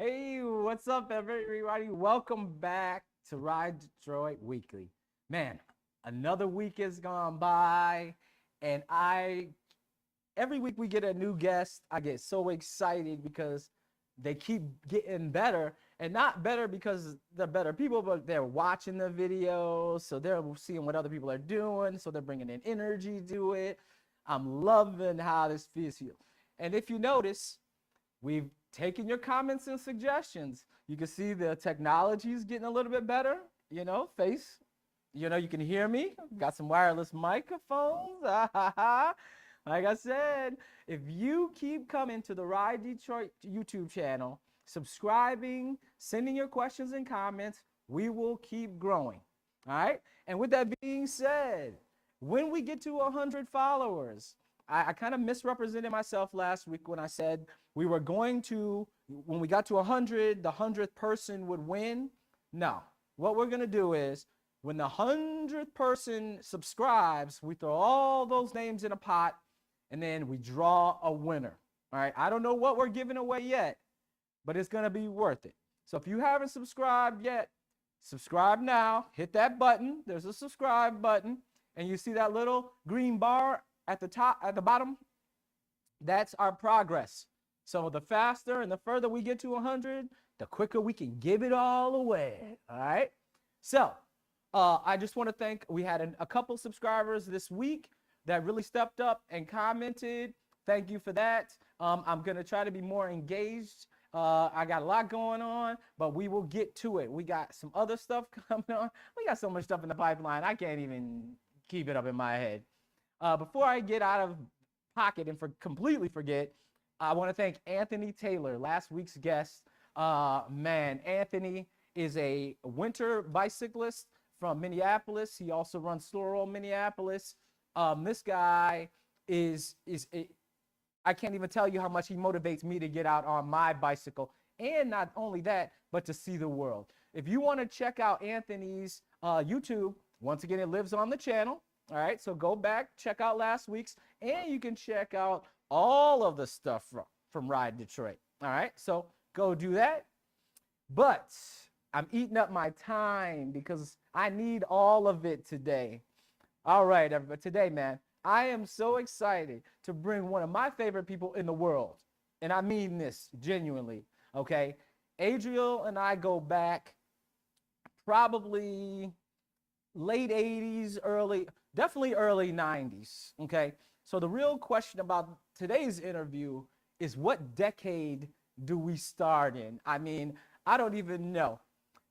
Hey, what's up, everybody? Welcome back to RiDetroit Weekly. Man, another week has gone by, and every week we get a new guest. I get so excited because they keep getting better, and not better because they're better people, but they're watching the videos, so they're seeing what other people are doing, so they're bringing in energy to it. I'm loving how this feels. And if you notice, we've taken your comments and suggestions. You can see the technology is getting a little bit better. Face. You can hear me. Got some wireless microphones. Like I said, if you keep coming to the RiDetroit YouTube channel, subscribing, sending your questions and comments, we will keep growing. All right. And with that being said, when we get to 100 followers, I kind of misrepresented myself last week when I said we were going to, when we got to 100, the 100th person would win. No, what we're going to do is when the 100th person subscribes, we throw all those names in a pot and then we draw a winner. All right. I don't know what we're giving away yet, but it's going to be worth it. So if you haven't subscribed yet, subscribe now. Hit that button. There's a subscribe button. And you see that little green bar at the top, at the bottom? That's our progress. So the faster and the further we get to 100, the quicker we can give it all away. All right. So I just want to thank, we had a couple subscribers this week that really stepped up and commented. Thank you for that. I'm going to try to be more engaged. I got a lot going on, but we will get to it. We got some other stuff coming on. We got so much stuff in the pipeline. I can't even keep it up in my head. Before I get out of pocket and completely forget, I want to thank Anthony Taylor, last week's guest. Man, Anthony is a winter bicyclist from Minneapolis. He also runs Storrow, Minneapolis. This guy I can't even tell you how much he motivates me to get out on my bicycle. And not only that, but to see the world. If you want to check out Anthony's YouTube, once again, it lives on the channel. All right, so go back, check out last week's, and you can check out all of the stuff from RiDetroit. All right, so go do that. But I'm eating up my time because I need all of it today. All right, everybody, today, man, I am so excited to bring one of my favorite people in the world. And I mean this genuinely, okay? Adriel and I go back probably late 80s, definitely early 90s, okay? So the real question about today's interview is, what decade do we start in? I mean, I don't even know.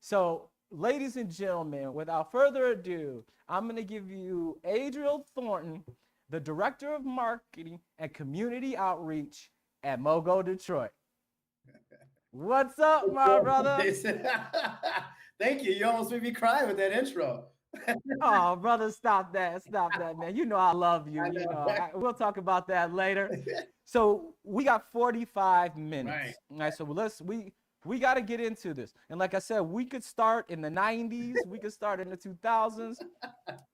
So ladies and gentlemen, without further ado, I'm going to give you Adriel Thornton, the Director of Marketing and Community Outreach at MoGo Detroit. What's up, my brother? Thank you. You almost made me cry with that intro. Oh, brother, stop that, man. You know I love you. We'll talk about that later. So we got 45 minutes. Right. All right, so we got to get into this. And like I said, we could start in the 90s. We could start in the 2000s.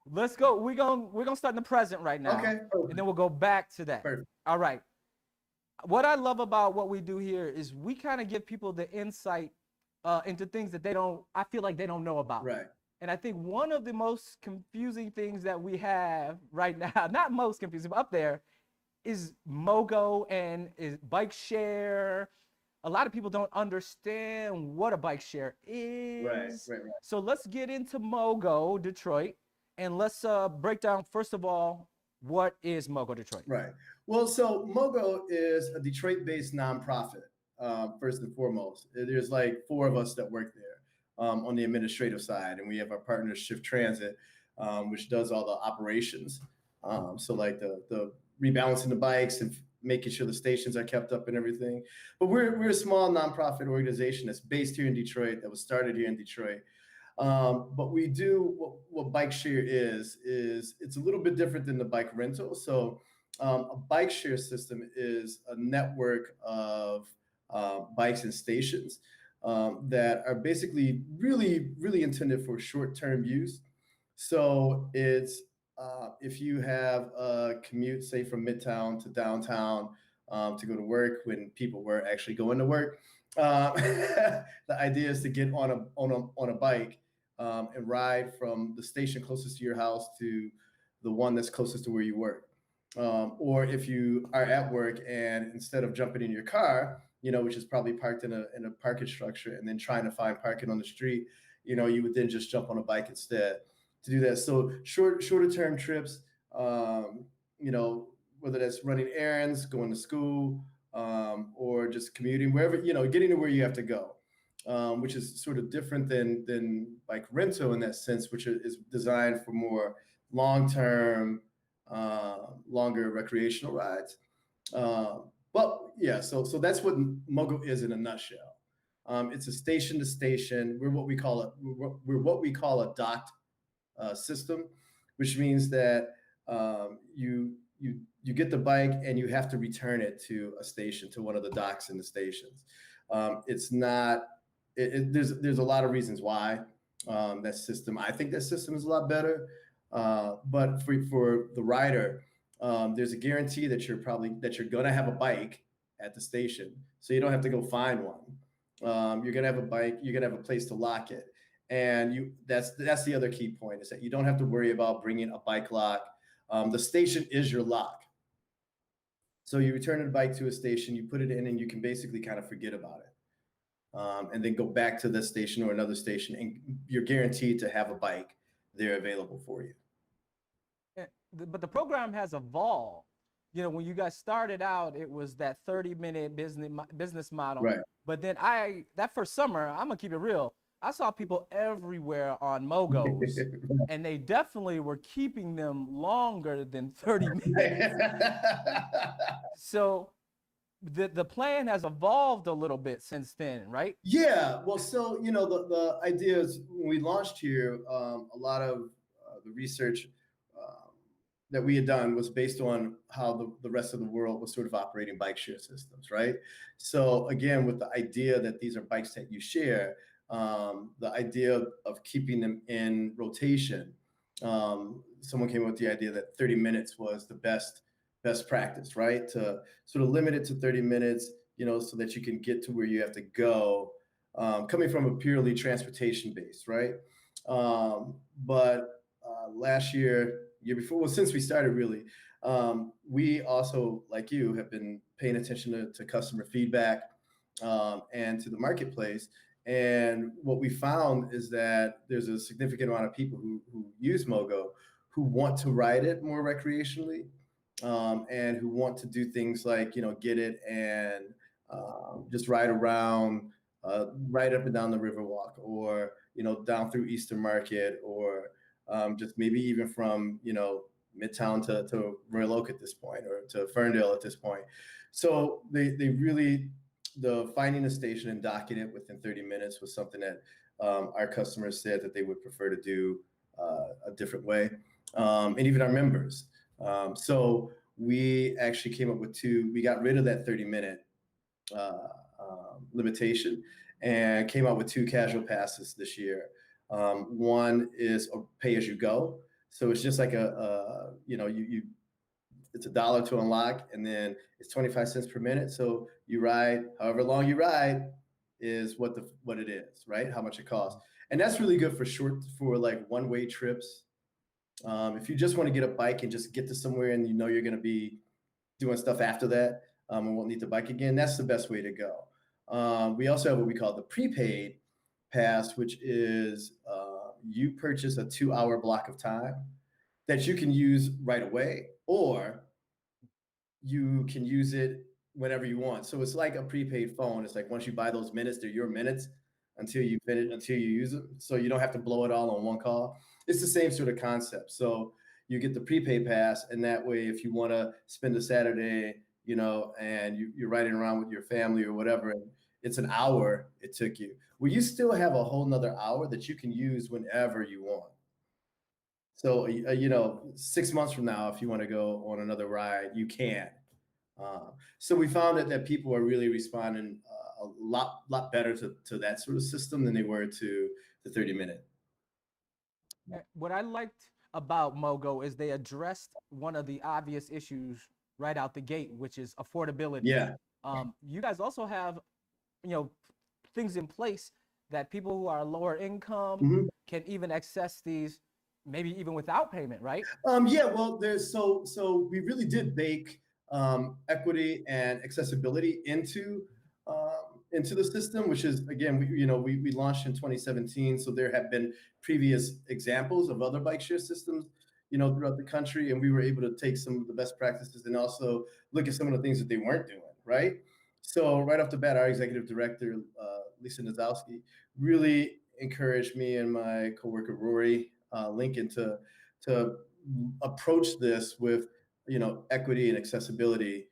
Let's go. We're gonna start in the present right now. Okay. And then we'll go back to that. Perfect. All right. What I love about what we do here is we kind of give people the insight into things that I feel like they don't know about. Right. And I think one of the most confusing things that we have right now, not most confusing, but up there, is MoGo and is bike share. A lot of people don't understand what a bike share is. Right. So let's get into MoGo Detroit, and let's break down, first of all, what is MoGo Detroit? Right. Well, so MoGo is a Detroit-based nonprofit, first and foremost. There's like 4 of us that work there on the administrative side, and we have our partner Shift Transit, which does all the operations. So like the rebalancing the bikes and making sure the stations are kept up and everything. But we're a small nonprofit organization that's based here in Detroit, that was started here in Detroit. But we do what bike share is it's a little bit different than the bike rental. So a bike share system is a network of bikes and stations that are basically really intended for short-term use. So it's if you have a commute, say from Midtown to downtown to go to work when people were actually going to work, The idea is to get on a bike and ride from the station closest to your house to the one that's closest to where you work. Or if you are at work and instead of jumping in your car, which is probably parked in a parking structure, and then trying to find parking on the street, you would then just jump on a bike instead to do that. So shorter term trips, whether that's running errands, going to school, or just commuting, wherever, getting to where you have to go, which is sort of different than bike rental in that sense, which is designed for more long-term, longer recreational rides. But yeah, so that's what MoGo is in a nutshell. It's a station to station. We're what we call a docked system, which means that you get the bike and you have to return it to a station, to one of the docks in the stations. It's not. There's a lot of reasons why that system. I think that system is a lot better. But for the rider, there's a guarantee that you're gonna have a bike at the station, so you don't have to go find one. You're gonna have a bike. You're gonna have a place to lock it, and that's the other key point, is that you don't have to worry about bringing a bike lock. The station is your lock. So you return a bike to a station, you put it in, and you can basically kind of forget about it, and then go back to the station or another station, and you're guaranteed to have a bike there available for you. But the program has evolved. When you guys started out, it was that 30-minute business model. Right. But then that first summer, I'm gonna keep it real, I saw people everywhere on MoGos, and they definitely were keeping them longer than 30 minutes. So the plan has evolved a little bit since then, right? Yeah. Well, so the idea is, when we launched here, a lot of the research that we had done was based on how the rest of the world was sort of operating bike share systems, right? So again, with the idea that these are bikes that you share, the idea of keeping them in rotation, someone came up with the idea that 30 minutes was the best practice, right? To sort of limit it to 30 minutes, so that you can get to where you have to go, coming from a purely transportation base, right? But last year before, well, since we started, really, we also, like you, have been paying attention to customer feedback, and to the marketplace. And what we found is that there's a significant amount of people who use MoGo, who want to ride it more recreationally, and who want to do things like, get it and just ride around, right up and down the Riverwalk, or down through Eastern Market, or just maybe even from Midtown to Royal Oak at this point, or to Ferndale at this point. So they really, the finding a station and docking it within 30 minutes was something that our customers said that they would prefer to do a different way, and even our members. So we actually came up with we got rid of that 30-minute limitation, and came out with 2 casual passes this year. One is a pay as you go. So it's just like it's $1 to unlock, and then it's 25 cents per minute. So you ride however long you ride is what it is, right? How much it costs. And that's really good for like one-way trips. If you just want to get a bike and just get to somewhere, and you're going to be doing stuff after that, and won't need the bike again, that's the best way to go. We also have what we call the prepaid pass, which is you purchase a 2-hour block of time that you can use right away, or you can use it whenever you want. So it's like a prepaid phone. It's like, once you buy those minutes, they're your minutes until you use it. So you don't have to blow it all on one call. It's the same sort of concept. So you get the prepaid pass, and that way, if you want to spend a Saturday, and you're riding around with your family or whatever, and it's an hour it took you, well, you still have a whole nother hour that you can use whenever you want. So, 6 months from now, if you want to go on another ride, you can. So we found that people are really responding a lot better to that sort of system than they were to the 30-minute. What I liked about MoGo is they addressed one of the obvious issues right out the gate, which is affordability. Yeah. You guys also have things in place that people who are lower income Mhm. can even access these, maybe even without payment, right? Yeah, well, there's we really did bake equity and accessibility into the system, which is, again, we launched in 2017, so there have been previous examples of other bike share systems, throughout the country, and we were able to take some of the best practices and also look at some of the things that they weren't doing, right? So right off the bat, our executive director, Lisa Nazowski, really encouraged me and my coworker Rory Lincoln to approach this with equity and accessibility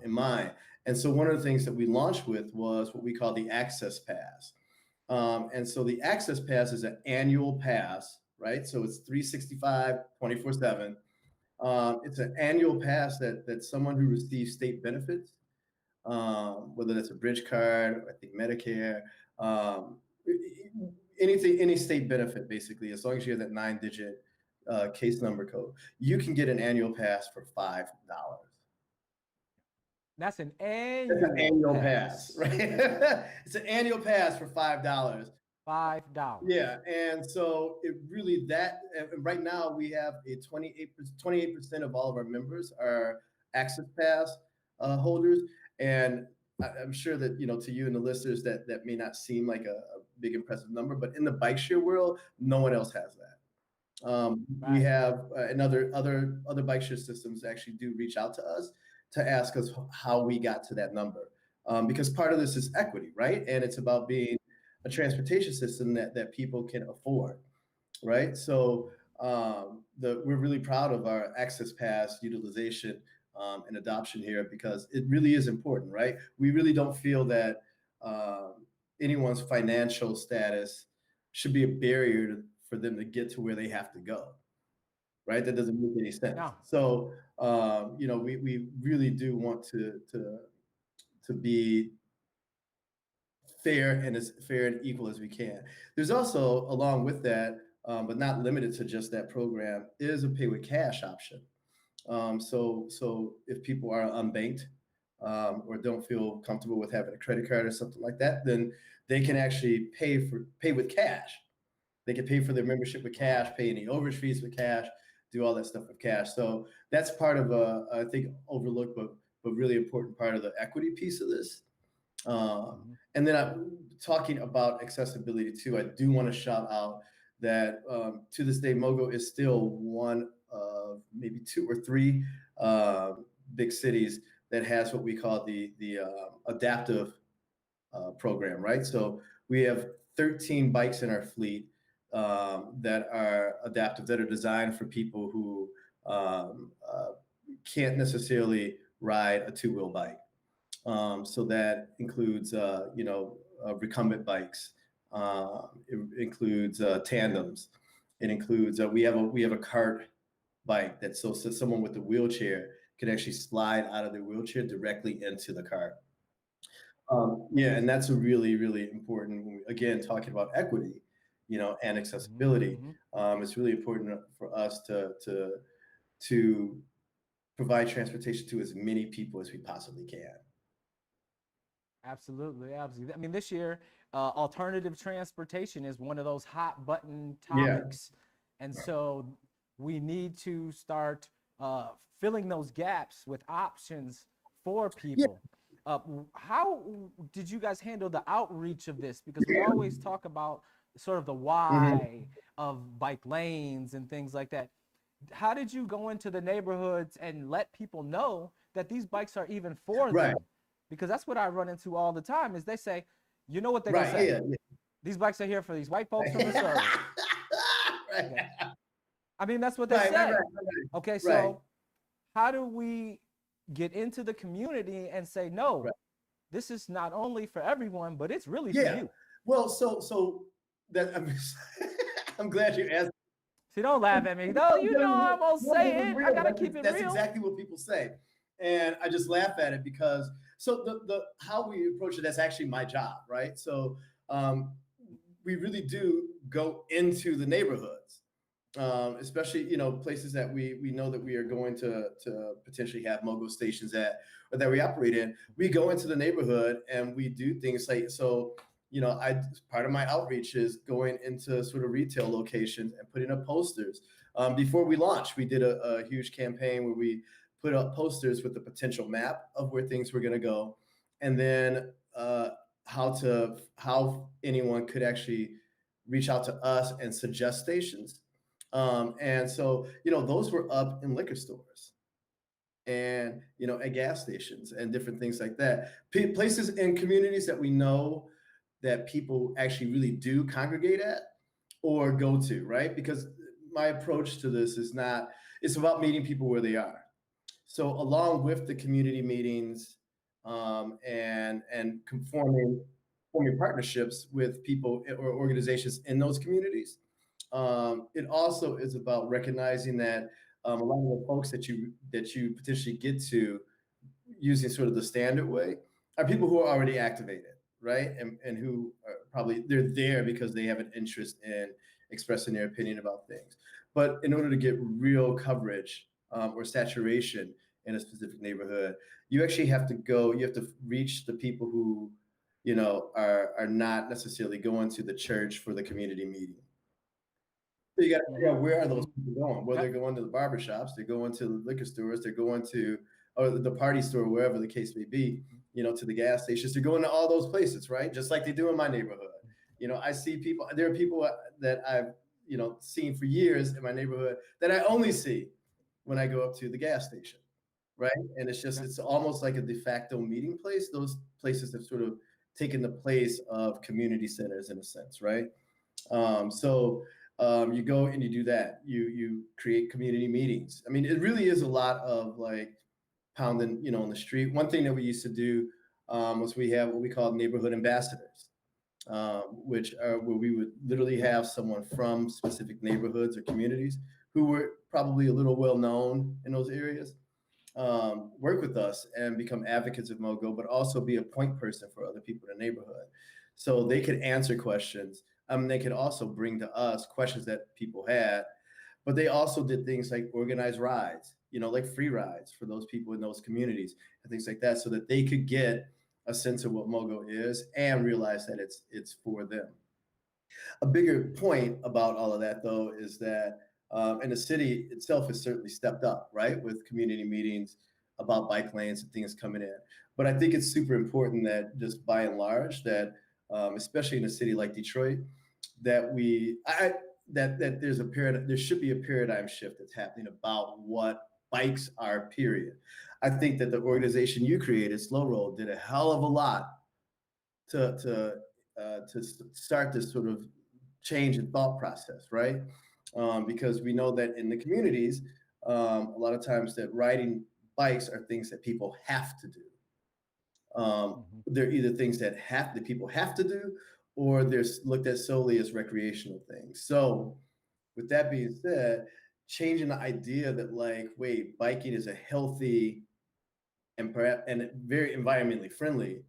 in mind. And so one of the things that we launched with was what we call the Access Pass. And so the Access Pass is an annual pass, right? So it's 365, 24/7. It's an annual pass that someone who receives state benefits, whether that's a bridge card, I think Medicare, um, any state benefit, basically, as long as you have that 9-digit case number code, you can get an annual pass for $5. That's an That's an annual annual pass. pass, right? It's an annual pass for $5. $5. Yeah, and so it really and right now we have a 28% of all of our members are Access Pass holders, and I'm sure that to you and the listeners that may not seem like a big impressive number, but in the bike share world, no one else has that. We Right. have and other bike share systems actually do reach out to us to ask us how we got to that number, because part of this is equity, right? And it's about being a transportation system that people can afford, right? So we're really proud of our Access Pass utilization and adoption here, because it really is important, right? We really don't feel that anyone's financial status should be a barrier for them to get to where they have to go, right? That doesn't make any sense. No. So we really do want to be fair and as fair and equal as we can. There's also, along with that, but not limited to just that program, is a pay with cash option. So if people are unbanked or don't feel comfortable with having a credit card or something like that, then they can actually pay with cash. They can pay for their membership with cash, pay any overage fees with cash, do all that stuff with cash. So that's part of I think, overlooked but really important part of the equity piece of this. And then I'm talking about accessibility too. I do want to shout out that to this day, MoGo is still one of maybe 2 or 3 big cities that has what we call the adaptive program, right? So we have 13 bikes in our fleet that are adaptive, that are designed for people who can't necessarily ride a 2-wheel bike. So that includes, recumbent bikes. It includes tandems. It includes we have a cart bike that so someone with a wheelchair can actually slide out of their wheelchair directly into the cart. Yeah, and that's a really, really important. Again, talking about equity, and accessibility. It's really important for us to provide transportation to as many people as we possibly can. Absolutely. Absolutely. I mean, this year, alternative transportation is one of those hot button Yeah. topics. And so we need to start filling those gaps with options for people. How did you guys handle the outreach of this? Because we always talk about sort of the why of bike lanes and things like that. How did you go into the neighborhoods and let people know that these bikes are even for Right. them? Because that's what I run into all the time is they say, you know what they're gonna say? Yeah. These bikes are here for these white folks from the suburbs. Right. Okay. I mean, that's what they say. Right. Okay, so how do we get into the community and say, no, this is not only for everyone, but it's really for you? Well, so that I'm glad you asked. See, don't laugh at me. No, you know I'm gonna say it. I gotta keep it real. That's exactly what people say, and I just laugh at it because the how we approach it, that's actually my job, right? So we really do go into the neighborhoods, especially, places that we know that we are going to potentially have MoGo stations at, or that we operate in. We go into the neighborhood and we do things like, so, part of my outreach is going into sort of retail locations and putting up posters. Before we launched, we did a huge campaign where we put up posters with the potential map of where things were going to go, and then how anyone could actually reach out to us and suggest stations. And so, those were up in liquor stores and, at gas stations and different things like that. Places in communities that we know that people actually really do congregate at or go to, right? Because my approach to this is not, it's about meeting people where they are. So along with the community meetings, and forming partnerships with people or organizations in those communities, it also is about recognizing that a lot of the folks that you potentially get to using sort of the standard way are people who are already activated, right? And who are probably, they're there because they have an interest in expressing their opinion about things. But in order to get real coverage, or saturation in a specific neighborhood, you actually have to reach the people who, are not necessarily going to the church for the community meeting. So you got to figure out, where are those people going? Well, they're going to the barbershops, they're going to the liquor stores, they're going to, or the party store, wherever the case may be, to the gas stations. They're going to all those places, right? Just like they do in my neighborhood. I see people, there are people that I've, seen for years in my neighborhood that I only see when I go up to the gas station, right? And it's almost like a de facto meeting place. Those places have sort of taken the place of community centers in a sense, right? You go and you do that. You create community meetings. I mean, it really is a lot of like pounding, in the street. One thing that we used to do, was we have what we call neighborhood ambassadors, which are where we would literally have someone from specific neighborhoods or communities who were probably a little well known in those areas, work with us and become advocates of MoGo, but also be a point person for other people in the neighborhood. So they could answer questions. They could also bring to us questions that people had, but they also did things like organize rides, like free rides for those people in those communities and things like that, so that they could get a sense of what MoGo is and realize that it's for them. A bigger point about all of that, though, is that, and the city itself has certainly stepped up, right, with community meetings about bike lanes and things coming in. But I think it's super important that just by and large that, especially in a city like Detroit, that that there's there should be a paradigm shift that's happening about what bikes are, period. I think that the organization you created, Slow Roll, did a hell of a lot to start this sort of change in thought process, right? Because we know that in the communities, a lot of times that riding bikes are things that people have to do. They're either things that people have to do, or they're looked at solely as recreational things. So with that being said, changing the idea that like, wait, biking is a healthy and very environmentally friendly,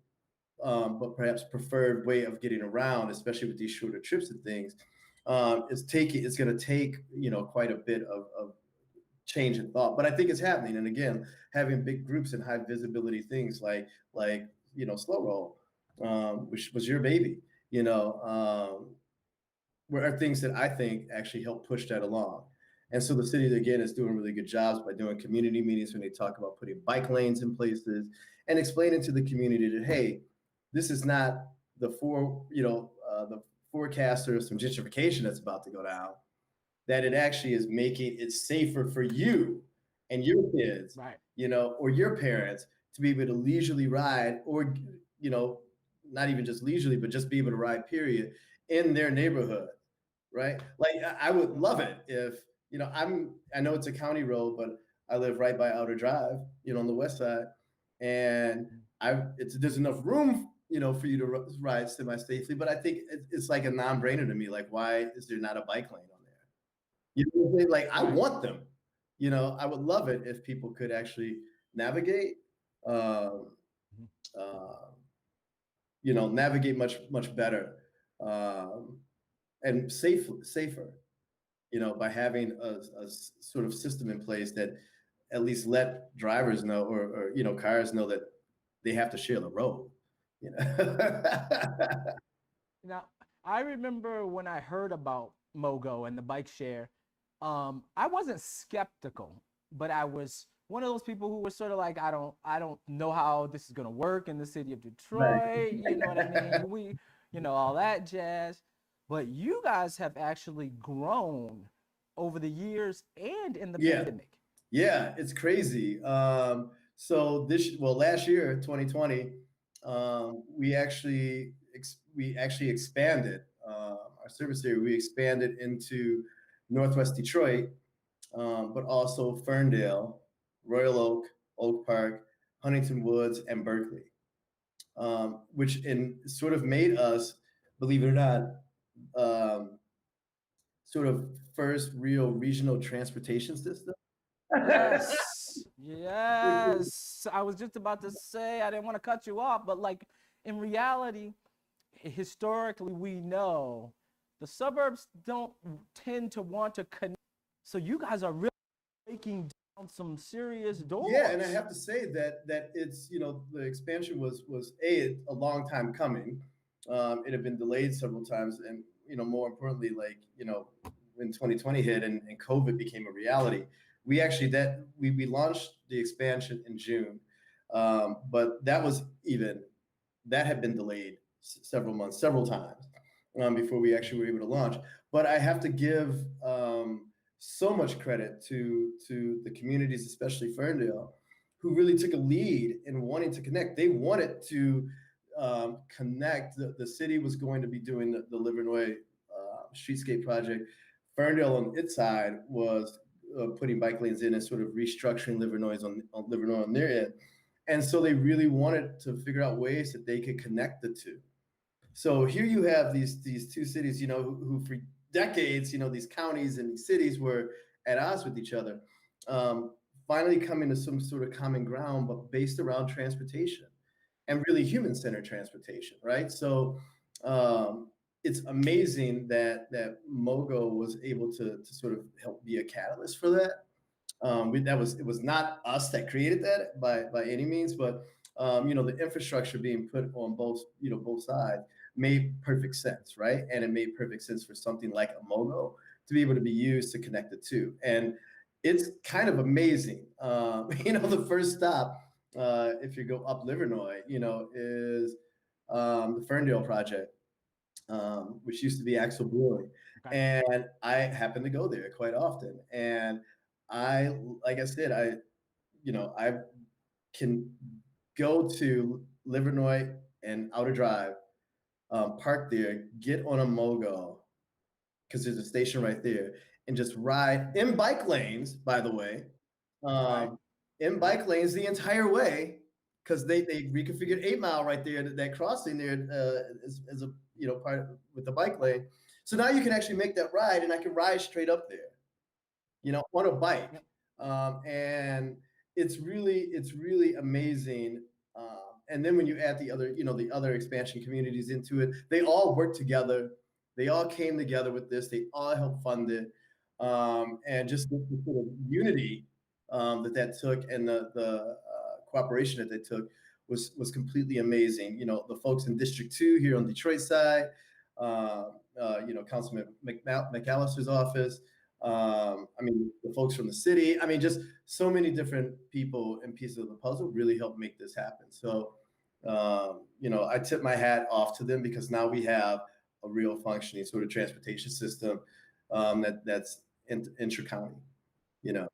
but perhaps preferred way of getting around, especially with these shorter trips and things, it's going to take, quite a bit of change in thought. But I think it's happening. And again, having big groups and high visibility things like Slow Roll, which was your baby, are things that I think actually help push that along. And so the city, again, is doing really good jobs by doing community meetings when they talk about putting bike lanes in places and explaining to the community that, hey, this is not the the forecast or some gentrification that's about to go down, that it actually is making it safer for you and your kids, right, or your parents to be able to leisurely ride, or, not even just leisurely, but just be able to ride, period, in their neighborhood, right? Like I would love it if, I know it's a county road, but I live right by Outer Drive, on the west side, and there's enough room, for you to ride semi-safely. But I think it's like a non-brainer to me. Like, why is there not a bike lane on there? You know what I'm saying? Like, I want them. I would love it if people could actually navigate, navigate much better, and safer. by having a sort of system in place that at least let drivers know, or cars know that they have to share the road. Now, I remember when I heard about MoGo and the bike share, I wasn't skeptical, but I was one of those people who was sort of like, I don't know how this is gonna work in the city of Right. Detroit. You know what I mean? All that jazz. But you guys have actually grown over the years and in the Yeah. pandemic. Yeah, it's crazy. So last year, 2020, we actually expanded our service area. We expanded into Northwest Detroit, but also Ferndale, Royal Oak, Oak Park, Huntington Woods, and Berkeley, which sort of made us, believe it or not, sort of first real regional transportation system. Yes. Yes. I was just about to say, I didn't want to cut you off, but like in reality, historically, we know the suburbs don't tend to want to connect. So you guys are really breaking down some serious doors. Yeah, and I have to say that it's, the expansion was a long time coming. It had been delayed several times, and more importantly, like when 2020 hit and COVID became a reality, we actually we launched the expansion in June, but that had been delayed several months, several times, before we actually were able to launch. But I have to give so much credit to the communities, especially Ferndale, who really took a lead in wanting to connect. They wanted to connect. The city was going to be doing the Livernois streetscape project. Ferndale on its side was putting bike lanes in and sort of restructuring Livernois on their end. And so they really wanted to figure out ways that they could connect the two. So here you have these two cities, who for decades, these counties and these cities were at odds with each other, finally coming to some sort of common ground, but based around transportation and really human-centered transportation, right? So it's amazing that MoGo was able to sort of help be a catalyst for that. It was not us that created that by any means, but the infrastructure being put on both sides made perfect sense, right? And it made perfect sense for something like a MoGo to be able to be used to connect the two. And it's kind of amazing. The first stop, if you go up Livernois, is the Ferndale project, which used to be Axel Brewing. Okay. And I happen to go there quite often. And like I said, I can go to Livernois and Outer Drive, park there, get on a MoGo, because there's a station right there, and just ride in bike lanes, by the way, in bike lanes the entire way, because they reconfigured 8 Mile right there, that crossing there as a part of, with the bike lane. So now you can actually make that ride, and I can ride straight up there, on a bike. And it's really amazing. And then when you add the other expansion communities into it, they all work together. They all came together with this. They all helped fund it. And just the sort of unity that took, and the cooperation that they took was completely amazing. The folks in District 2 here on Detroit side, Councilman McAllister's office, the folks from the city, just so many different people and pieces of the puzzle really helped make this happen. So, I tip my hat off to them, because now we have a real functioning sort of transportation system that's intra-county, Yeah.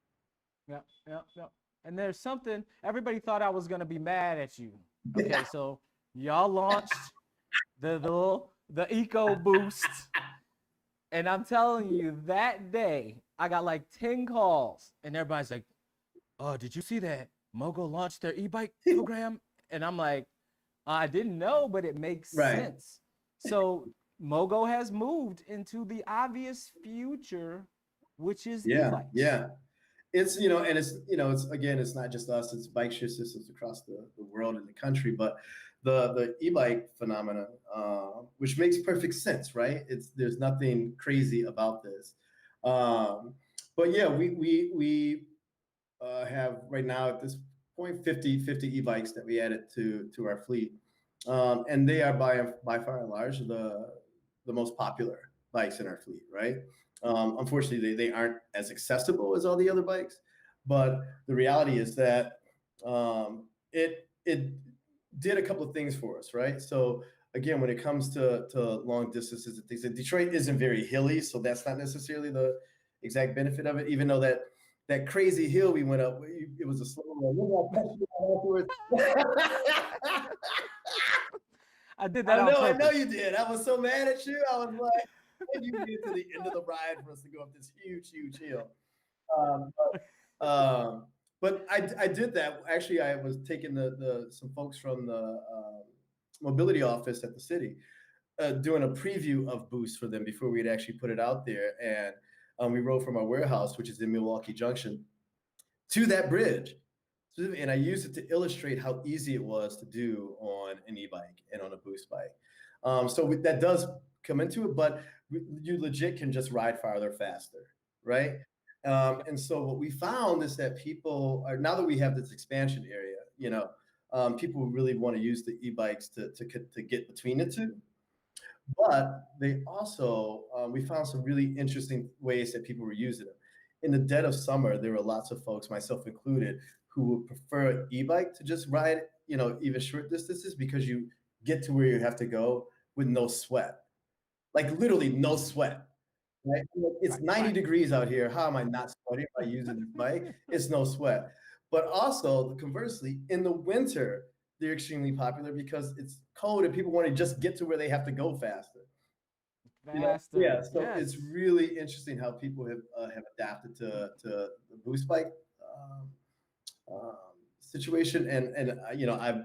And there's something, everybody thought I was going to be mad at you. Okay, so y'all launched the Eco Boost. And I'm telling you, that day, I got like 10 calls, and everybody's like, "Oh, did you see that MoGo launched their e-bike program?" And I'm like, I didn't know, but it makes sense. So MoGo has moved into the obvious future, which is e-bikes. Yeah. It's, and it's again, it's not just us, it's bike share systems across the world and the country, but the e-bike phenomenon, which makes perfect sense, right? There's nothing crazy about this. But yeah, we have right now at this point 50 e-bikes that we added to our fleet, and they are by far and large the most popular bikes in our fleet, right? Unfortunately, they aren't as accessible as all the other bikes, but the reality is that it did a couple of things for us, right? So again, when it comes to long distances and things, and Detroit isn't very hilly, so that's not necessarily the exact benefit of it, even though that crazy hill we went up, it was a slow one. I did that on I purpose. know you did. I was so mad at you. I was like, and you get to the end of the ride for us to go up this huge hill. But I did that. Actually, I was taking some folks from the mobility office at the city, doing a preview of Boost for them before we had actually put it out there. And we rode from our warehouse, which is in Milwaukee Junction, to that bridge. And I used it to illustrate how easy it was to do on an e-bike and on a Boost bike. So that does come into it, but you legit can just ride farther faster, right? And so what we found is that people are, now that we have this expansion area, people really want to use the e-bikes to get between the two. But they also, we found some really interesting ways that people were using them. In the dead of summer, there were lots of folks, myself included, who would prefer e-bike to just ride, even short distances, because you get to where you have to go with no sweat, like literally no sweat. Right? It's 90 degrees out here. How am I not sweating by using this bike? It's no sweat. But also, conversely, in the winter, they're extremely popular because it's cold and people want to just get to where they have to go faster. Faster. Yeah, so Yes. it's really interesting how people have adapted to the Boost bike situation, and I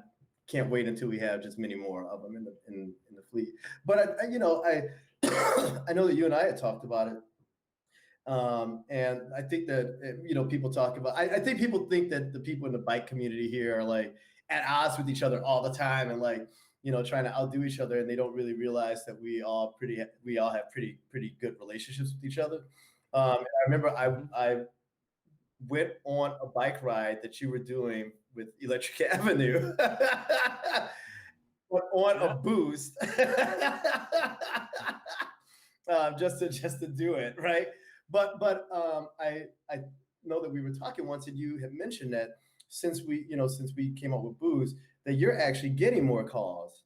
can't wait until we have just many more of them in the fleet. But I I know that you and I had talked about it. And I think that, people talk about, I think people think that the people in the bike community here are like at odds with each other all the time and like, trying to outdo each other. And they don't really realize that we all have pretty good relationships with each other. And I remember I went on a bike ride that you were doing with Electric Avenue, but on a Boost, just to do it, right? But I know that we were talking once, and you had mentioned that since we came up with Boost, that you're actually getting more calls,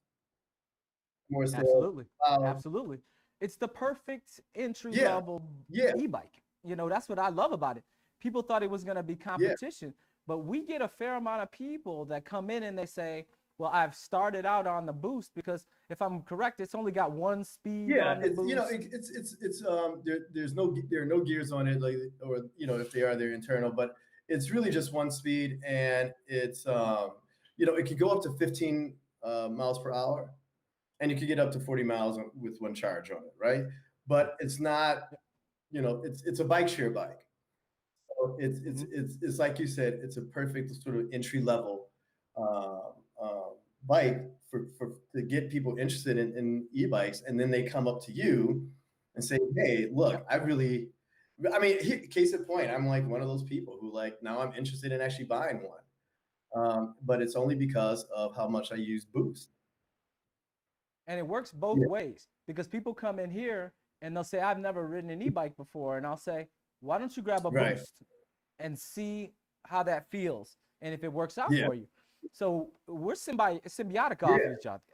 more sales. Absolutely. Absolutely. It's the perfect entry level e-bike. That's what I love about it. People thought it was going to be competition, but we get a fair amount of people that come in and they say, well, I've started out on the Boost because if I'm correct, it's only got one speed on the Boost. There are no gears on it, like, or if they are, they're internal, but it's really just one speed, and it's it could go up to 15 miles per hour, and you could get up to 40 miles with one charge on it, right? But it's not, it's a bike share bike. So it's like you said, it's a perfect sort of entry level bike to get people interested in e-bikes, and then they come up to you and say, hey, look, case in point, I'm like one of those people who like, now I'm interested in actually buying one. But it's only because of how much I use Boost. And it works both ways, because people come in here and they'll say, I've never ridden an e-bike before. And I'll say, why don't you grab a Boost and see how that feels, and if it works out for you. So we're symbiotic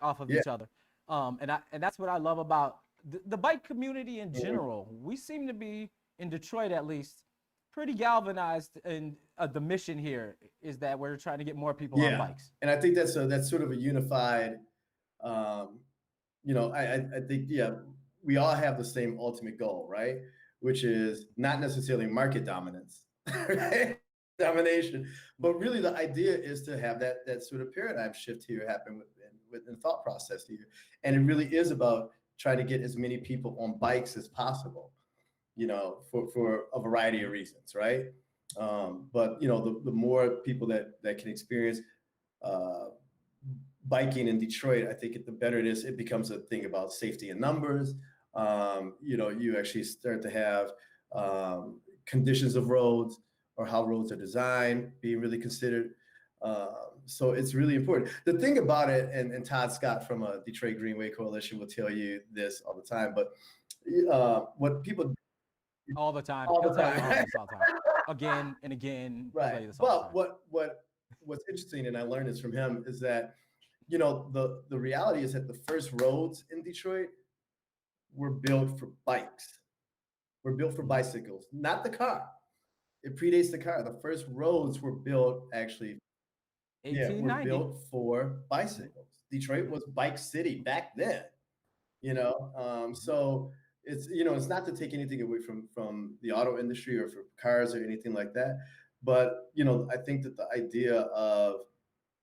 off of each other. And that's what I love about the bike community in general. We seem to be, in Detroit at least, pretty galvanized, and the mission here is that we're trying to get more people on bikes. And I think that's sort of a unified, I think, we all have the same ultimate goal, right? Which is not necessarily market dominance, right? Domination, but really the idea is to have that sort of paradigm shift here happen within the thought process here. And it really is about trying to get as many people on bikes as possible, for a variety of reasons, right? But the more people that can experience biking in Detroit, I think the better it is. It becomes a thing about safety in numbers. You actually start to have conditions of roads or how roads are designed being really considered. So it's really important. The thing about it, and Todd Scott from Detroit Greenway Coalition will tell you this all the time, but what people all the time. all He'll the tell you time. all this all the time, again and again. He'll tell Right. you this all the But time. what's interesting, and I learned this from him, is that the reality is that the first roads in Detroit were built for bikes. Were built for bicycles, not the car. It predates the car. The first roads were built actually, yeah, were 1890. built for bicycles. Detroit was bike city back then, so it's not to take anything away from the auto industry or for cars or anything like that, but I think that the idea of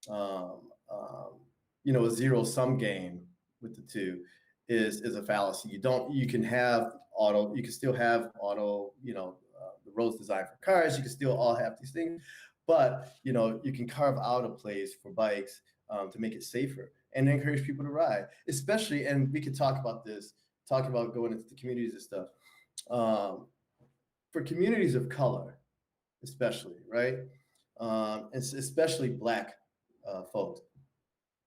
um, a zero sum game with the two is a fallacy. You can still have auto, the roads designed for cars. You can still all have these things, but you can carve out a place for bikes to make it safer and encourage people to ride, especially. And we could talk about going into the communities and stuff. For communities of color, especially, right? And especially Black folks,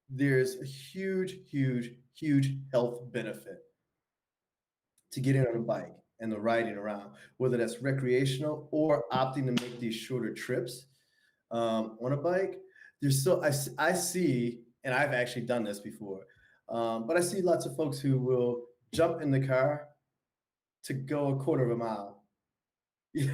there's a huge health benefit to getting on a bike and the riding around, whether that's recreational or opting to make these shorter trips on a bike. I see, and I've actually done this before, but I see lots of folks who will jump in the car to go a quarter of a mile. To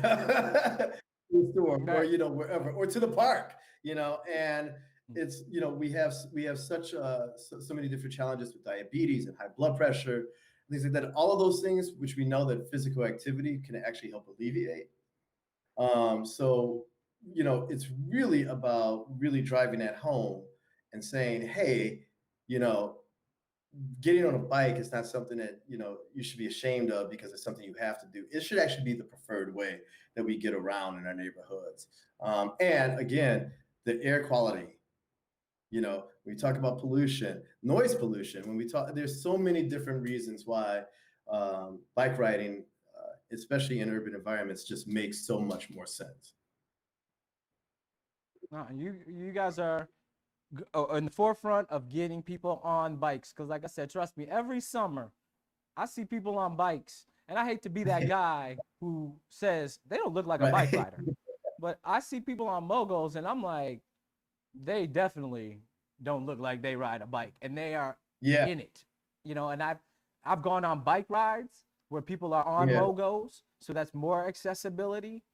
the store, or wherever, or to the park, and it's we have such so many different challenges with diabetes and high blood pressure, things like that. All of those things, which we know that physical activity can actually help alleviate. So it's really about really driving at home and saying, hey, getting on a bike is not something that you should be ashamed of because it's something you have to do. It should actually be the preferred way that we get around in our neighborhoods. And again, the air quality. We talk about pollution, noise pollution. There's so many different reasons why bike riding, especially in urban environments, just makes so much more sense. You guys are in the forefront of getting people on bikes, because like I said, trust me, every summer I see people on bikes, and I hate to be that guy who says they don't look like a bike rider, but I see people on MoGos and I'm like, they definitely don't look like they ride a bike, and they are in it, and I've gone on bike rides where people are on MoGos, so that's more accessibility.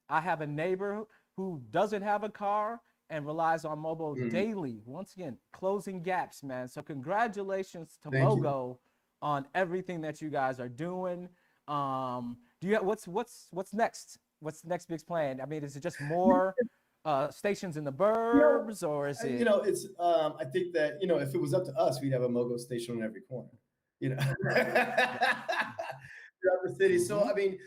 I have a neighbor who doesn't have a car and relies on MoGo daily. Once again, closing gaps, man. So congratulations to MoGo on everything that you guys are doing. Do you have, what's next? What's the next big plan? I mean, is it just more stations in the burbs, or is it? It's I think that if it was up to us, we'd have a MoGo station on every corner. Throughout the city. So I mean,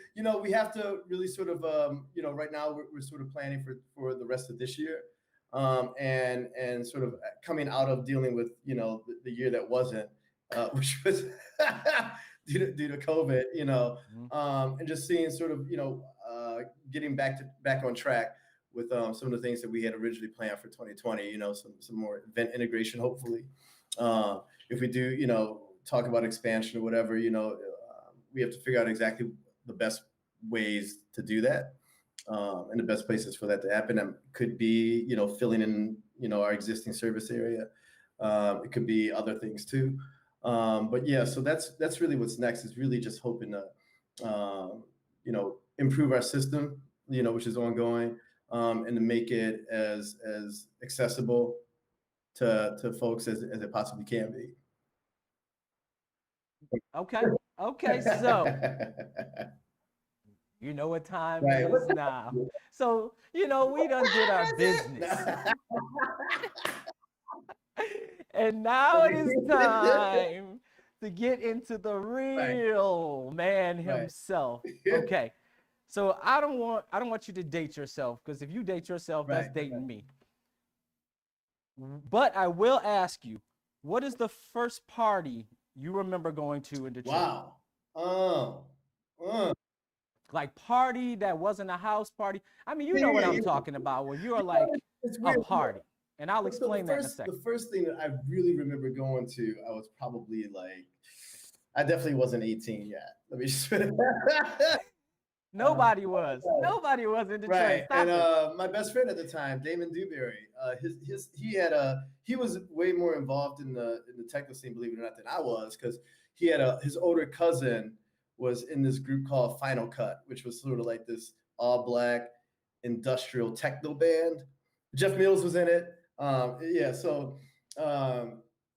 we have to really sort of right now we're sort of planning for the rest of this year. And sort of coming out of dealing with the year that wasn't, which was due to COVID, and just seeing sort of getting back on track with some of the things that we had originally planned for 2020. Some more event integration, hopefully. If we do talk about expansion or whatever, we have to figure out exactly the best ways to do that. And the best places for that to happen could be, filling in, our existing service area. It could be other things too. But yeah, so that's really what's next, is really just hoping to, improve our system, which is ongoing, and to make it as accessible to folks as it possibly can be. Okay, so you know what time it is now. So, we done did our business. And now it is time to get into the real man himself. Okay. So I don't want you to date yourself, because if you date yourself, that's dating me. But I will ask you, what is the first party you remember going to in Detroit? Wow. like party that wasn't a house party? I mean, you Yeah, know what yeah, I'm yeah. talking about, where you're You know, like it's a weird. party. And I'll So explain that in a second. the first thing that I really remember going to, I was probably like, I definitely wasn't 18 yet. Let me just Nobody was. Nobody was in Detroit. right. Stop And it. my best friend at the time, Damon Dewberry, he was way more involved in the techno scene, believe it or not, than I was, because he had his older cousin was in this group called Final Cut, which was sort of like this all black industrial techno band. Jeff Mills was in it. Yeah, so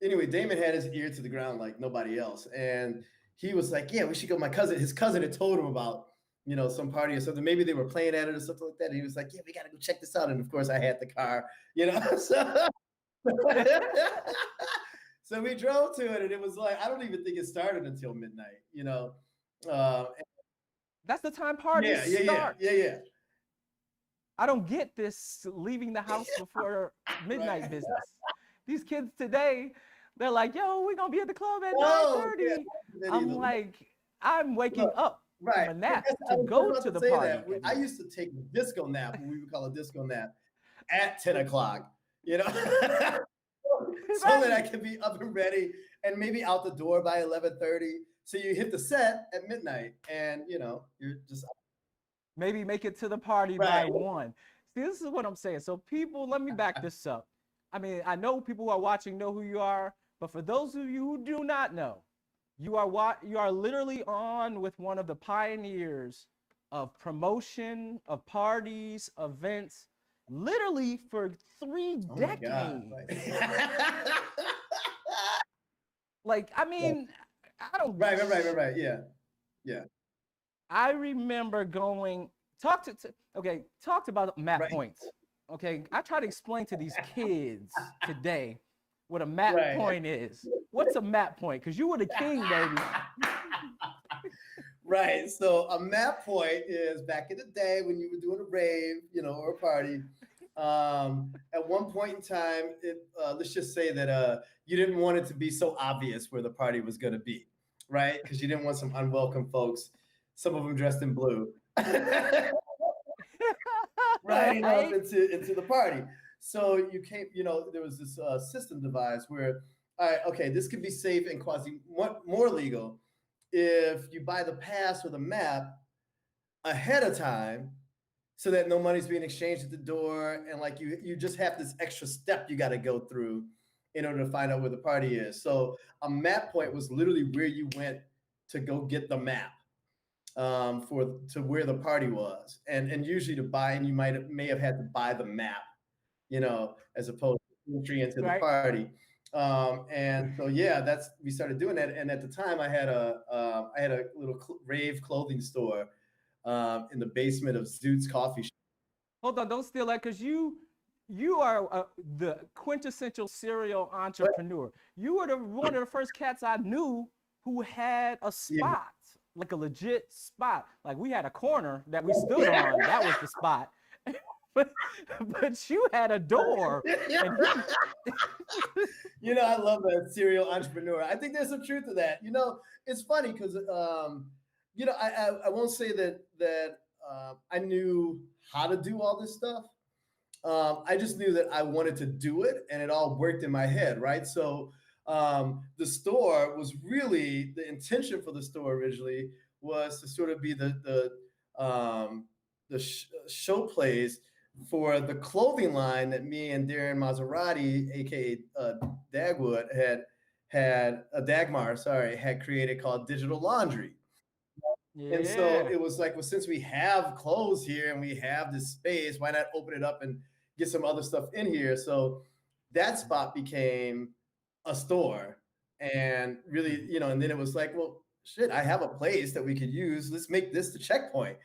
anyway, Damon had his ear to the ground like nobody else, and he was like, "Yeah, we should go." His cousin had told him about some party or something. Maybe they were playing at it or something like that. And he was like, "Yeah, we got to go check this out." And of course, I had the car, so, so we drove to it, and it was like, I don't even think it started until midnight. Uh, That's the time parties start. yeah. I don't get this leaving the house before midnight Right. business. These kids today, they're like, yo, we're going to be at the club at Oh, 9:30. yeah. I'm like, I'm waking up Right. from a nap I to was go about to the say party. that. I used to take a disco nap, what we would call a disco nap, at 10 o'clock, so that I could be up and ready and maybe out the door by 11:30. So you hit the set at midnight, and you're just maybe make it to the party by right. 1. See, this is what I'm saying. So people, let me back this up. I mean, I know people who are watching know who you are, but for those of you who do not know, you are literally on with one of the pioneers of promotion, of parties, events, literally for 3 decades. Like, I mean, I don't. Right. Yeah. I remember going talked about map Right. points. Okay, I try to explain to these kids today what a map Right. point is. What's a map point? Because you were the king, baby. Right. So a map point is back in the day when you were doing a rave, or a party. At one point in time, let's just say that you didn't want it to be so obvious where the party was going to be, right? Because you didn't want some unwelcome folks, some of them dressed in blue, riding up into the party. So you came, there was this system devised where, all right, okay, this could be safe and quasi more legal if you buy the pass or the map ahead of time, so that no money's being exchanged at the door, and like you just have this extra step you got to go through in order to find out where the party is. So a map point was literally where you went to go get the map to where the party was, and usually to buy, and you may have had to buy the map, as opposed to entry into the party. And so yeah, we started doing that. And at the time, I had a little rave clothing store in the basement of Zoot's coffee shop. Hold on, don't steal that, because you are the quintessential serial entrepreneur. You were one of the first cats I knew who had a spot, like a legit spot. Like we had a corner that we stood on. That was the spot. But you had a door. And I love that serial entrepreneur. I think there's some truth to that. It's funny because I won't say that I knew how to do all this stuff. I just knew that I wanted to do it, and it all worked in my head, right? So the store was really, the intention for the store originally was to sort of be the show plays for the clothing line that me and Darren Maserati, aka Dagwood, had created, called Digital Laundry. yeah. And so it was like, well, since we have clothes here and we have this space, why not open it up and get some other stuff in here? So that spot became a store, and really, and then it was like, well, shit, I have a place that we could use. Let's make this the checkpoint,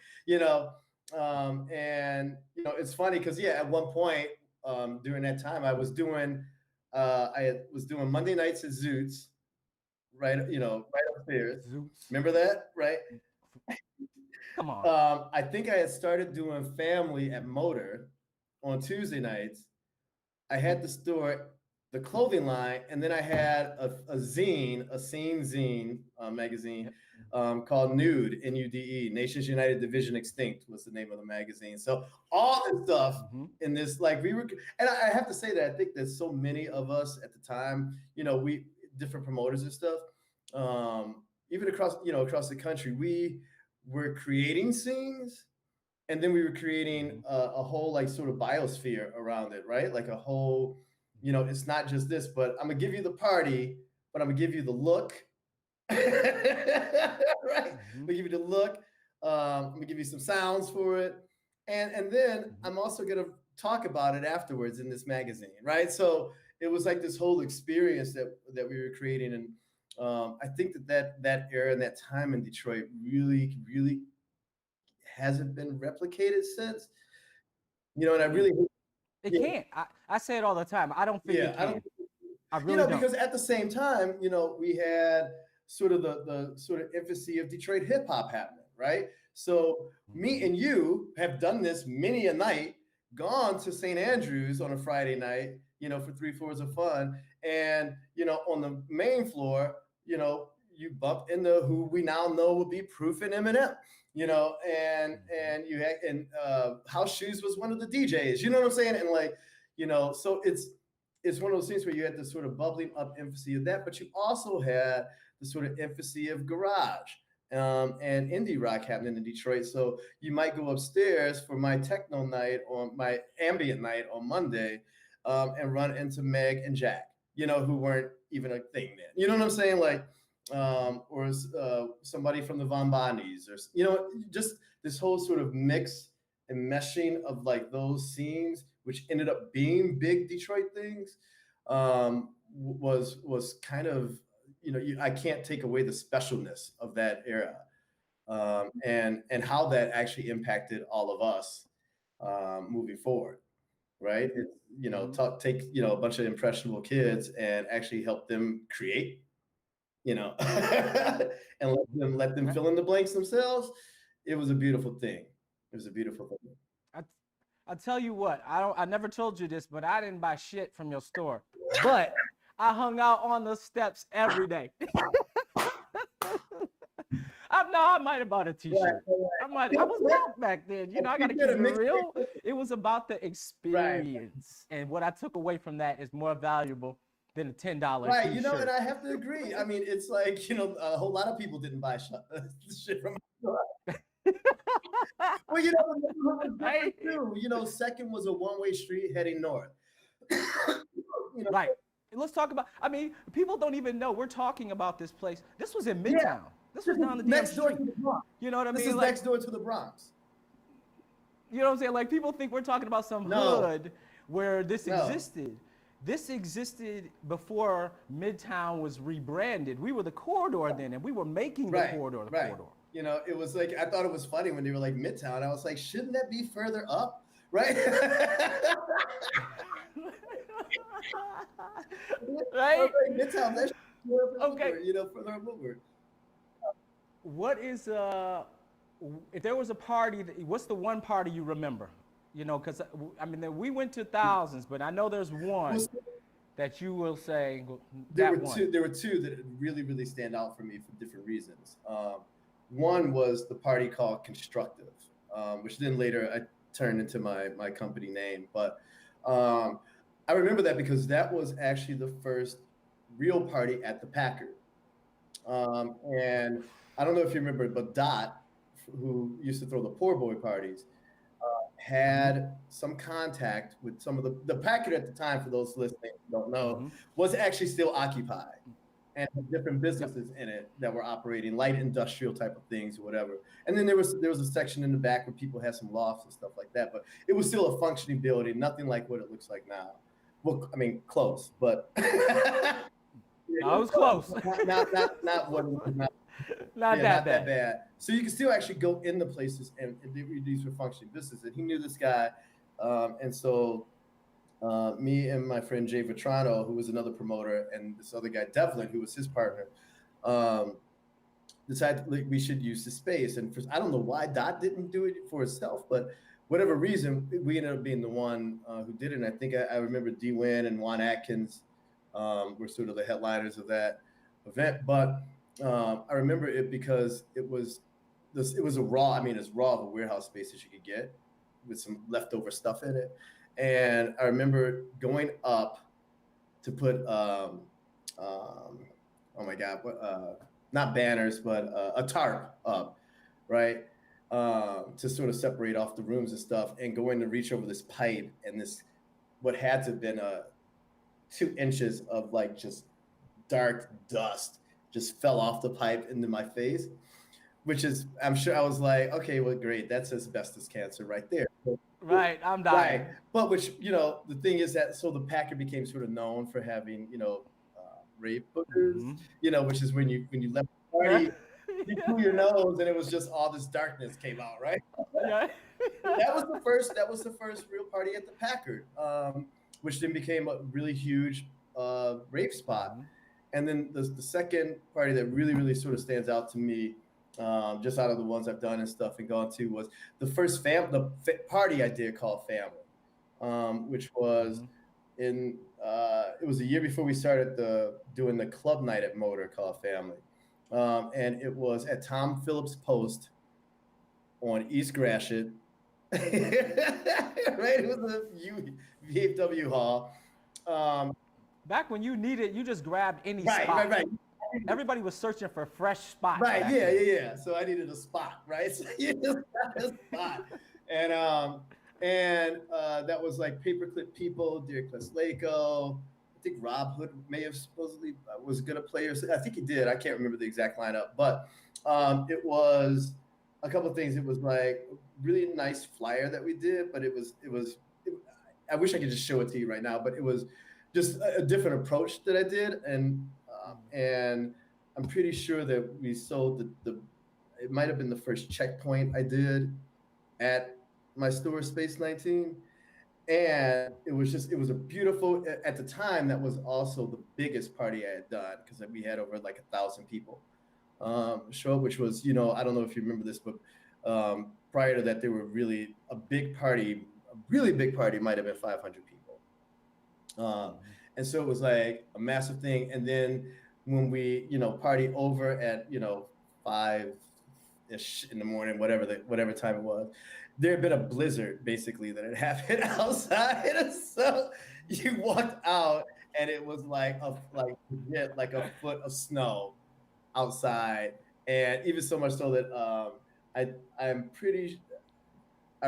and it's funny because at one point during that time, I was doing Monday nights at Zoot's, right upstairs. Zoots. Remember that, right? Come on. I think I had started doing family at Motor on Tuesday nights. I had the store, the clothing line, and then I had a zine, a scene zine magazine called Nude, Nude, Nations United Division Extinct was the name of the magazine. So all this stuff in this, like we were, and I have to say that I think that so many of us at the time, we different promoters and stuff, even across the country, we were creating scenes, and then we were creating a whole like sort of biosphere around it, right? Like a whole, it's not just this, but I'm gonna give you the party, but I'm gonna give you the look. Right? I'm gonna give you the look. I'm gonna give you some sounds for it, and then I'm also gonna talk about it afterwards in this magazine, right? So it was like this whole experience that we were creating, and I think that era and that time in Detroit really, really hasn't been replicated since. And I really it can't. I say it all the time. I don't think it can. I really don't. Because at the same time, we had sort of the sort of infancy of Detroit hip hop happening, right? So me and you have done this many a night, gone to St. Andrews on a Friday night, for 3 floors of fun. And, on the main floor, you bump into who we now know would be Proof and Eminem, and you had, and House Shoes was one of the DJs, you know what I'm saying? And like, so it's one of those things where you had this sort of bubbling up infancy of that, but you also had the sort of infancy of garage and indie rock happening in Detroit. So you might go upstairs for my techno night or my ambient night on Monday and run into Meg and Jack, who weren't even a thing then. You know what I'm saying? Like, or somebody from the Von Bondies, or, just this whole sort of mix and meshing of like those scenes, which ended up being big Detroit things, was kind of, I can't take away the specialness of that era, and how that actually impacted all of us moving forward, right? It's, take a bunch of impressionable kids and actually help them create, and let them fill in the blanks themselves. It was a beautiful thing. It was a beautiful thing. I'll tell you what, I never told you this, but I didn't buy shit from your store. But I hung out on the steps every day. I might have bought a t-shirt. I was broke back then. I gotta keep it real. It was about the experience. Right. And what I took away from that is more valuable than a $10 right, t-shirt. And I have to agree. I mean, it's like, a whole lot of people didn't buy shit from my store. Well, hey. Too. Second was a one-way street heading north. Right. And let's talk about, people don't even know we're talking about this place. This was in Midtown. Yeah. This was down the next door street. To the Bronx. You know what I mean? This is like, next door to the Bronx. You know what I'm saying? Like, people think we're talking about some hood where this existed. This existed before Midtown was rebranded. We were the corridor then, and we were making the corridor the corridor. It was like, I thought it was funny when they were like Midtown. I was like, shouldn't that be further up? Right? Right? Midtown, that's okay. Further up over. What is, if there was a party, what's the one party you remember? Because, we went to thousands, but I know there's one that you will say, there were two that really, really stand out for me for different reasons. One was the party called Constructive, which then later I turned into my company name. But I remember that because that was actually the first real party at the Packard. And I don't know if you remember, but Dot, who used to throw the poor boy parties, had some contact with some of the Packard at the time, for those listening who don't know, was actually still occupied and had different businesses in it that were operating, light industrial type of things or whatever. And then there was a section in the back where people had some lofts and stuff like that, but it was still a functioning building, nothing like what it looks like now. Well, close, but I was close. Not what it was now. Not that bad. So you can still actually go into places and these were functioning businesses. And he knew this guy. And so me and my friend Jay Vetrano, who was another promoter, and this other guy, Devlin, who was his partner, decided we should use the space. And I don't know why Dot didn't do it for itself, but whatever reason, we ended up being the one who did it. And I think I remember D. Wynn and Juan Atkins were sort of the headliners of that event. But I remember it because it was this. It was a raw. I mean, as raw of a warehouse space as you could get, with some leftover stuff in it. And I remember going up to put oh my god, what not banners, but a tarp up, right? To sort of separate off the rooms and stuff, and going to reach over this pipe, and this what had to have been 2 inches of like just dark dust just fell off the pipe into my face, which is, I'm sure I was like, okay, well, great, that's asbestos cancer right there. Right, I'm dying. Right, but which, the thing is that, so the Packer became sort of known for having, rape bookers, which is when you left the party, you blew your nose and it was just all this darkness came out, right? Yeah. That was the first real party at the Packard, which then became a really huge rape spot. And then the second party that really, really sort of stands out to me, just out of the ones I've done and stuff and gone to, was the first party I did called Family, which was it was a year before we started doing the club night at Motor called Family. And it was at Tom Phillips Post on East Gratiot. Right? It was a VFW hall. Back when you needed, you just grabbed any right, spot. Right. Everybody was searching for fresh spots. Right, yeah. So I needed a spot, right? So you just got a spot. And that was like Paperclip People, Derek Leslako. I think Rob Hood may have supposedly was going to play, or I think he did. I can't remember the exact lineup, but it was a couple of things. It was like a really nice flyer that we did, but it was I wish I could just show it to you right now, but it was just a different approach that I did, and I'm pretty sure that we sold it might have been the first checkpoint I did at my store, Space 19. And it was a beautiful, at the time, that was also the biggest party I had done, because we had over like 1,000 people show up, which was, I don't know if you remember this, but prior to that, there were really a really big party might have been 500 people. And so it was like a massive thing. And then when we, party over at, 5-ish in the morning, whatever time it was, there had been a blizzard basically that had happened outside. So you walked out and it was like a foot of snow outside. And even so much so that I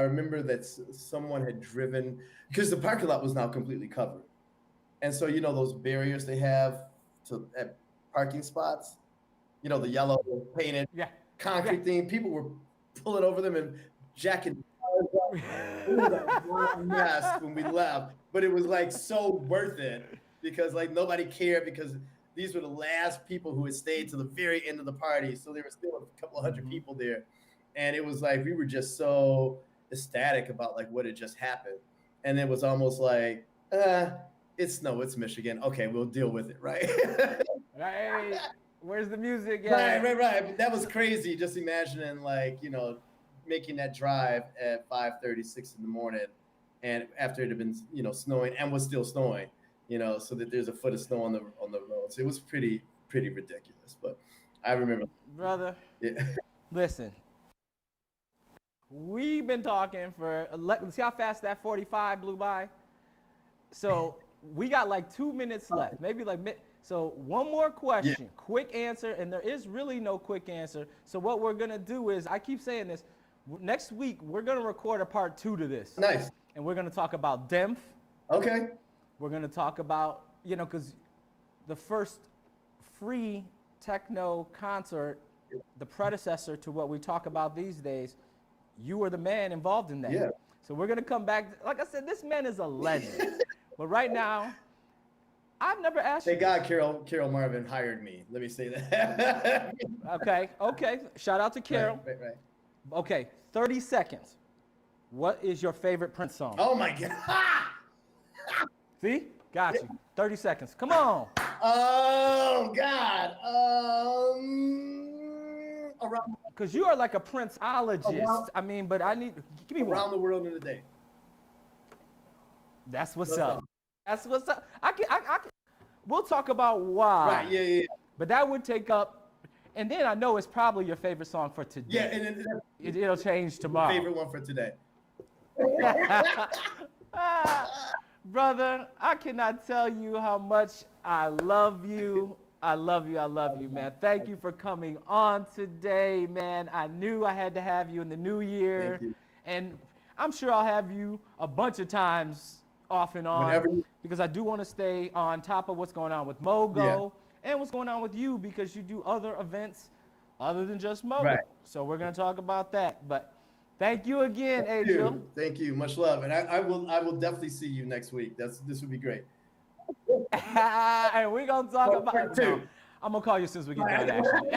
remember that someone had driven, because the parking lot was now completely covered. And so, those barriers they have at parking spots, the yellow painted concrete thing, people were pulling over them and jacking. It was a mess when we left, but it was like so worth it, because like nobody cared, because these were the last people who had stayed to the very end of the party. So there were still a couple of hundred people there. And it was like, we were just so ecstatic about like what had just happened. And it was almost like, it's snow, it's Michigan. Okay, we'll deal with it, right? Right. Where's the music? Right. But that was crazy. Just imagining like, making that drive at 5:36 in the morning, and after it had been, snowing and was still snowing, so that there's a foot of snow on the roads. It was pretty ridiculous, but I remember. Brother, yeah. Listen, we've been talking for, see how fast that 45 blew by? So we got like 2 minutes left, maybe like so one more question, quick answer, and there is really no quick answer. So what we're gonna do is, I keep saying this, next week we're gonna record a part 2 to this. Nice. And we're gonna talk about Demph. Okay. We're gonna talk about, because the first free techno concert, the predecessor to what we talk about these days, you were the man involved in that. Yeah. So we're gonna come back. Like I said, this man is a legend. But right now, I've never asked you. Thank God Carol Marvin hired me. Let me say that. Okay. Shout out to Carol. Right. Okay, 30 seconds. What is your favorite Prince song? Oh my God. See? Got you. 30 seconds. Come on. Oh God. Because you are like a Princeologist. I mean, but give me one. Around the World in a Day. That's what's up. That's what's up. I can, we'll talk about why. Right, yeah. But that would take up, And then I know it's probably your favorite song for today. Yeah, and then It'll change tomorrow. favorite one for today. Brother, I cannot tell you how much I love you. I love you. I love you, man. Thank you for coming on today, man. I knew I had to have you in the new year. Thank you. And I'm sure I'll have you a bunch of times off and on Whenever because I do want to stay on top of what's going on with MoGo and what's going on with you because you do other events other than just MoGo. Right. So we're going to talk about that. But thank you again, Adriel. Thank you. Much love. And I will definitely see you next week. This would be great. And we're going to talk about it. No, I'm going to call you as soon as we get done, actually.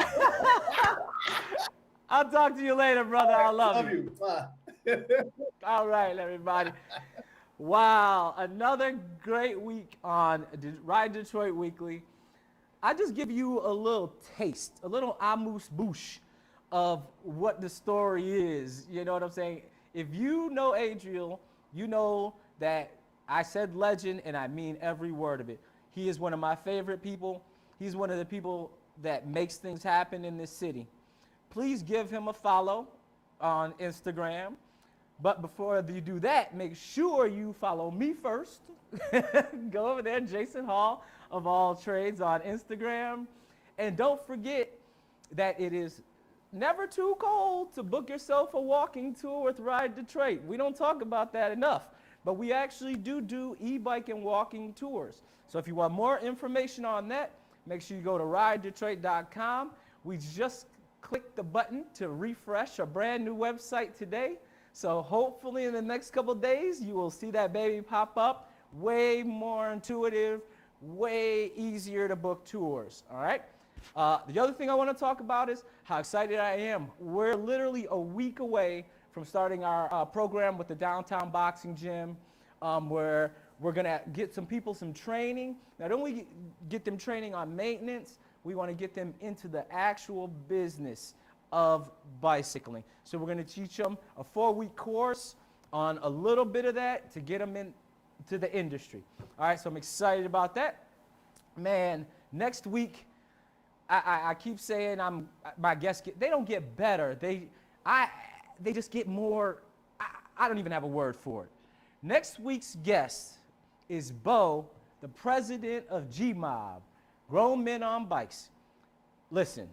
I'll talk to you later, brother. I love you. All right, everybody. Wow, another great week on Ride Detroit Weekly. I just give you a little taste, a little amuse-bouche of what the story is. You know what I'm saying? If you know Adriel, you know that I said legend, and I mean every word of it. He is one of my favorite people. He's one of the people that makes things happen in this city. Please give him a follow on Instagram. But before you do that, make sure you follow me first. Go over there, Jason Hall of All Trades on Instagram. And don't forget that it is never too cold to book yourself a walking tour with Ride Detroit. We don't talk about that enough, but we actually do e-bike and walking tours. So if you want more information on that, make sure you go to RiDetroit.com. We just clicked the button to refresh a brand new website today. So hopefully in the next couple of days, you will see that baby pop up. Way more intuitive, way easier to book tours, all right? The other thing I want to talk about is how excited I am. We're literally a week away from starting our program with the Downtown Boxing Gym, where we're going to get some people some training. Not only get them training on maintenance, we want to get them into the actual business of bicycling. So we're going to teach them a 4-week course on a little bit of that to get them into the industry. All right, so I'm excited about that. Man, next week, I keep saying my guests they don't get better. They just get more. I don't even have a word for it. Next week's guest is Bo, the president of G-Mob, Grown Men on Bikes. Listen,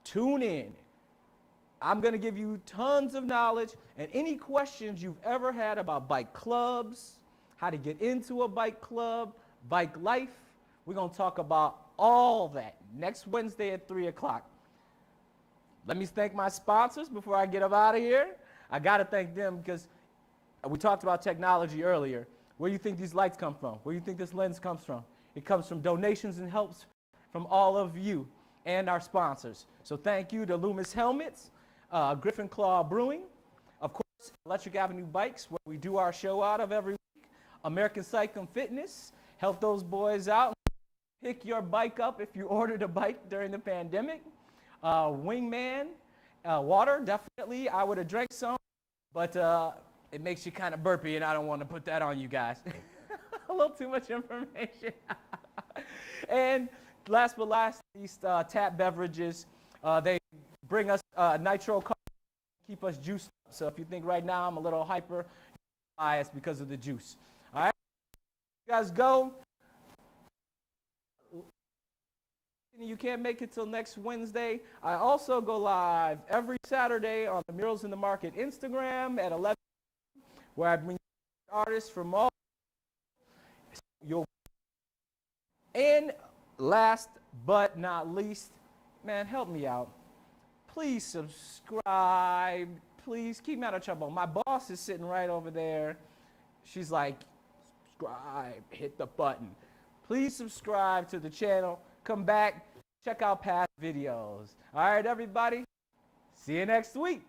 tune in. I'm going to give you tons of knowledge and any questions you've ever had about bike clubs, how to get into a bike club, bike life. We're going to talk about all that next Wednesday at 3 o'clock. Let me thank my sponsors before I get up out of here. I got to thank them because we talked about technology earlier. Where do you think these lights come from? Where do you think this lens comes from? It comes from donations and helps from all of you and our sponsors. So thank you to Loomis Helmets, Griffin Claw Brewing, of course, Electric Avenue Bikes, where we do our show out of every week, American Cycling Fitness, help those boys out. Pick your bike up if you ordered a bike during the pandemic. Wingman, water, definitely. I would have drank some, but it makes you kind of burpy, and I don't want to put that on you guys. A little too much information. And last but not least, Tap Beverages. They bring us nitro coffee, keep us juiced up. So if you think right now I'm a little hyper biased because of the juice. All right, you guys go. You can't make it till next Wednesday. I also go live every Saturday on the Murals in the Market Instagram at 11, where I bring artists from all. And last but not least, man, help me out. Please subscribe. Please keep me out of trouble. My boss is sitting right over there. She's like, subscribe, hit the button. Please subscribe to the channel. Come back, check out past videos. All right, everybody. See you next week.